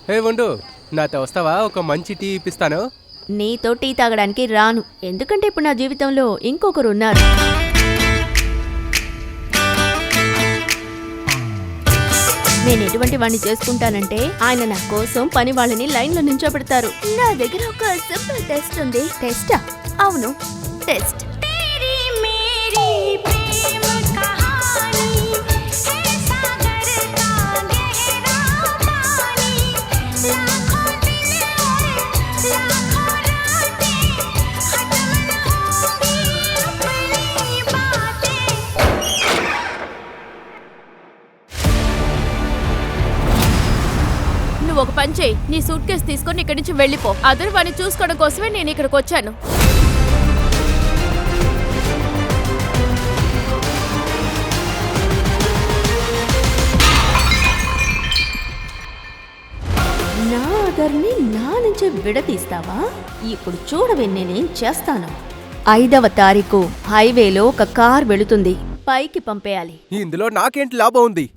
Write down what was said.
హే వండు, నాతో వస్తావా? ఒక మంచి టీ ఇప్పిస్తాను. నీతో టీ తాగడానికి రాను, ఎందుకంటే ఇప్పుడు నా జీవితంలో ఇంకొకరు ఉన్నారు. నేను ఎటువంటి వాడిని చేసుకుంటానంటే ఆయన నా కోసం పని వాళ్ళని లైన్లో నించోబెడతారు. నా దగ్గర ఒక సింపుల్ టెస్ట్ ఉంది. టెస్టా? అవును, టెస్ట్. నువ్వు ఒక పని చేయి, నీ సూట్ కేసు తీసుకొని ఇక్కడి నుంచి వెళ్ళిపో. అదర్ వాడిని చూసుకోవడం కోసమే నేను ఇక్కడికి వచ్చాను. నా అదర్ని నా నుంచి విడతీస్తావా? ఇప్పుడు చూడవే నేనేం చేస్తాను. 5వ తారీఖు హైవేలో ఒక కార్ వెళుతుంది, పైకి పంపేయాలి. ఇందులో నాకేంటి లాభం ఉంది?